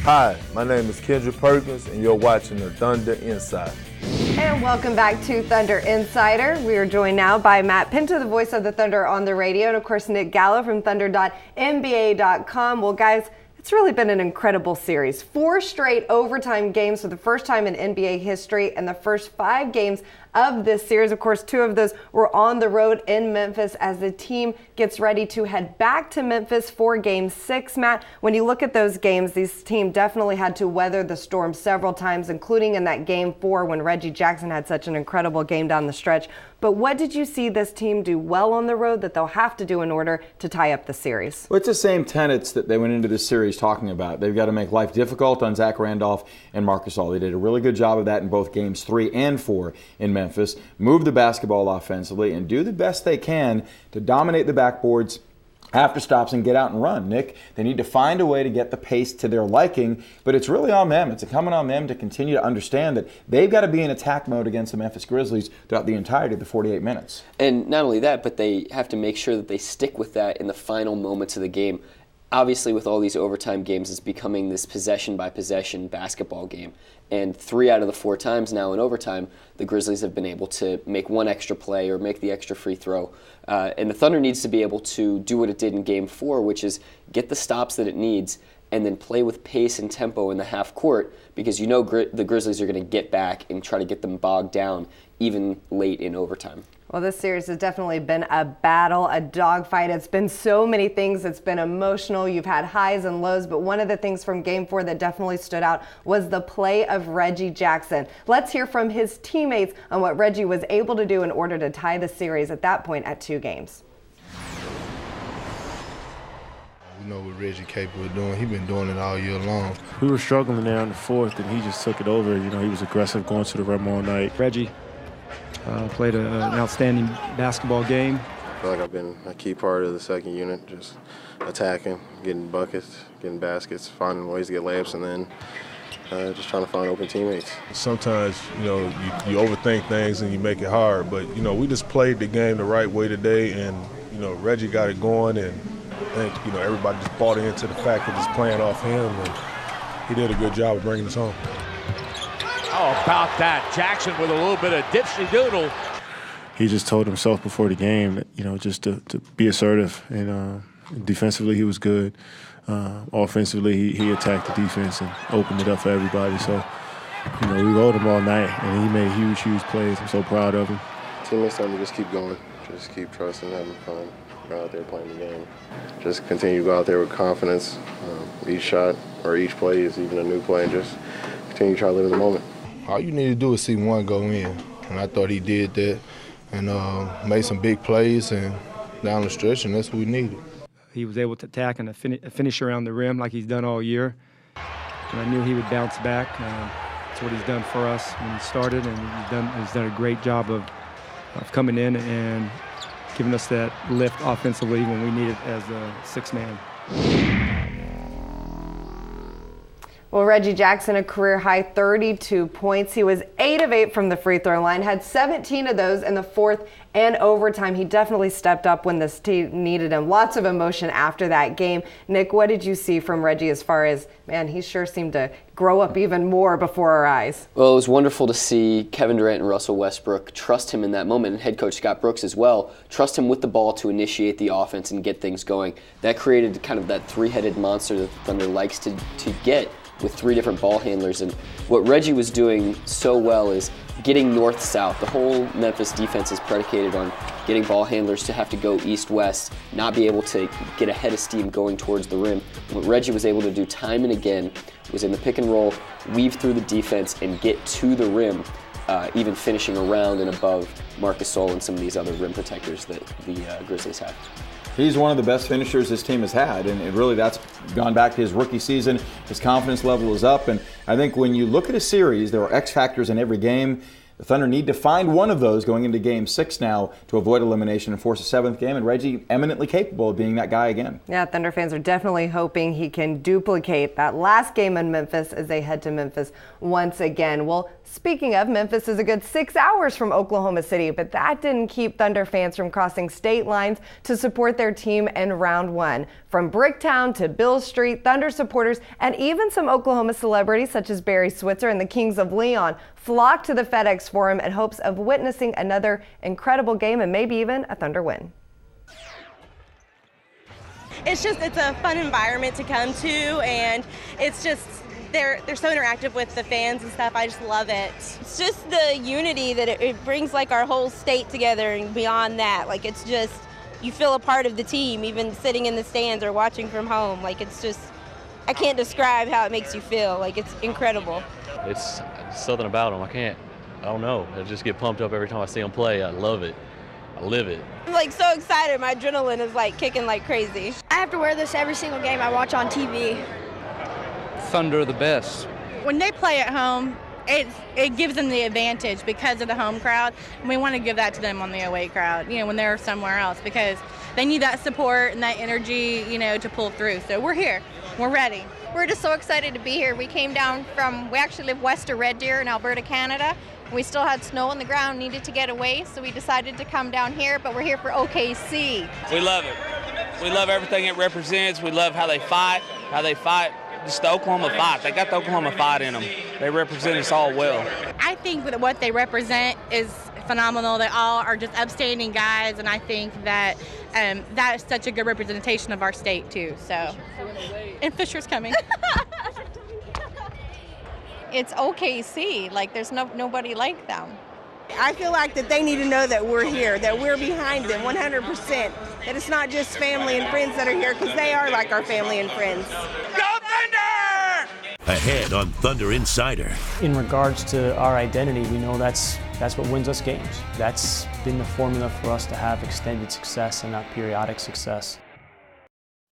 Hi, my name is Kendra Perkins, and you're watching the Thunder Inside. And welcome back to Thunder Insider. We are joined now by Matt Pinto, the voice of the Thunder on the radio, and of course Nick Gallo from Thunder.nba.com. Well, guys, it's really been an incredible series. 4 straight overtime games for the first time in NBA history, and the first 5 games of this series. Of course, 2 of those were on the road in Memphis as the team gets ready to head back to Memphis for Game 6. Matt, when you look at those games, this team definitely had to weather the storm several times, including in that Game 4 when Reggie Jackson had such an incredible game down the stretch. But what did you see this team do well on the road that they'll have to do in order to tie up the series? Well, it's the same tenets that they went into this series talking about. They've got to make life difficult on Zach Randolph and Marc Gasol. They did a really good job of that in both Games 3 and 4 in Memphis. Move the basketball offensively and do the best they can to dominate the backboards after stops and get out and run. Nick, they need to find a way to get the pace to their liking, but it's really on them. It's incumbent on them to continue to understand that they've got to be in attack mode against the Memphis Grizzlies throughout the entirety of the 48 minutes. And not only that, but they have to make sure that they stick with that in the final moments of the game. Obviously, with all these overtime games, it's becoming this possession-by-possession basketball game. And 3 out of the 4 times now in overtime, the Grizzlies have been able to make one extra play or make the extra free throw. And the Thunder needs to be able to do what it did in Game 4, which is get the stops that it needs and then play with pace and tempo in the half court, because you know the Grizzlies are going to get back and try to get them bogged down even late in overtime. Well, this series has definitely been a battle, a dogfight. It's been so many things. It's been emotional. You've had highs and lows, but one of the things from Game 4 that definitely stood out was the play of Reggie Jackson. Let's hear from his teammates on what Reggie was able to do in order to tie the series at that point at 2 games. We know what Reggie capable of doing. He's been doing it all year long. We were struggling there in the 4th, and he just took it over. You know, he was aggressive going to the rim all night. Reggie played an outstanding basketball game. I feel like I've been a key part of the second unit, just attacking, getting buckets, getting baskets, finding ways to get layups, and then just trying to find open teammates. Sometimes, you overthink things and you make it hard, but, we just played the game the right way today, and, Reggie got it going, and I think, everybody just bought into the fact that it's playing off him, and he did a good job of bringing us home. How about that? Jackson with a little bit of dipsy-doodle. He just told himself before the game that, just to be assertive. And defensively, he was good. Offensively, he attacked the defense and opened it up for everybody. So, we rode him all night, and he made huge, huge plays. I'm so proud of him. Teammates tell me just keep going. Just keep trusting, having fun. Go out there playing the game. Just continue to go out there with confidence. Each shot or each play is even a new play, and just continue to try to live in the moment. All you need to do is see one go in, and I thought he did that and made some big plays and down the stretch, and that's what we needed. He was able to attack and finish around the rim like he's done all year. And I knew he would bounce back. That's what he's done for us when he started, and he's done a great job of coming in and giving us that lift offensively when we need it as a 6-man. Well, Reggie Jackson, a career-high 32 points. He was 8 of 8 from the free throw line, had 17 of those in the 4th and overtime. He definitely stepped up when this team needed him. Lots of emotion after that game. Nick, what did you see from Reggie as far as, man, he sure seemed to grow up even more before our eyes? Well, it was wonderful to see Kevin Durant and Russell Westbrook trust him in that moment, and head coach Scott Brooks as well, trust him with the ball to initiate the offense and get things going. That created kind of that 3-headed monster that the Thunder likes to get with 3 different ball handlers. And what Reggie was doing so well is getting north-south. The whole Memphis defense is predicated on getting ball handlers to have to go east-west, not be able to get ahead of steam going towards the rim. What Reggie was able to do time and again was in the pick and roll, weave through the defense and get to the rim, even finishing around and above Marc Gasol and some of these other rim protectors that the Grizzlies have. He's one of the best finishers this team has had, and really that's gone back to his rookie season. His confidence level is up, and I think when you look at a series, there are X factors in every game. The Thunder need to find one of those going into Game 6 now to avoid elimination and force a 7th game, and Reggie eminently capable of being that guy again. Yeah, Thunder fans are definitely hoping he can duplicate that last game in Memphis as they head to Memphis once again. Well, speaking of, Memphis is a good 6 hours from Oklahoma City, but that didn't keep Thunder fans from crossing state lines to support their team in round one. From Bricktown to Bill Street, Thunder supporters and even some Oklahoma celebrities such as Barry Switzer and the Kings of Leon flocked to the FedEx Forum in hopes of witnessing another incredible game and maybe even a Thunder win. It's a fun environment to come to, and it's just they're so interactive with the fans and stuff. I just love it. It's just the unity that it brings, like, our whole state together, and beyond that, like, it's just you feel a part of the team, even sitting in the stands or watching from home. Like, it's just, I can't describe how it makes you feel. Like, it's incredible. It's something about them. I don't know. I just get pumped up every time I see them play. I love it. I live it. I'm like so excited. My adrenaline is like kicking like crazy. I have to wear this every single game I watch on TV. Thunder are the best. When they play at home, it gives them the advantage because of the home crowd, and we want to give that to them on the away crowd, when they're somewhere else, because they need that support and that energy, to pull through. So we're here. We're ready. We're just so excited to be here. We came down we actually live west of Red Deer in Alberta, Canada. We still had snow on the ground, needed to get away, so we decided to come down here, but we're here for OKC. We love it. We love everything it represents. We love how they fight, just the Oklahoma fight. They got the Oklahoma fight in them. They represent us all well. I think that what they represent is phenomenal. They all are just upstanding guys, and I think that that is such a good representation of our state, too. So, and Fisher's coming. It's OKC, like there's nobody like them. I feel like that they need to know that we're here, that we're behind them 100%, that it's not just family and friends that are here, because they are like our family and friends. Go Thunder! Ahead on Thunder Insider. In regards to our identity, we know that's what wins us games. That's been the formula for us to have extended success and not periodic success.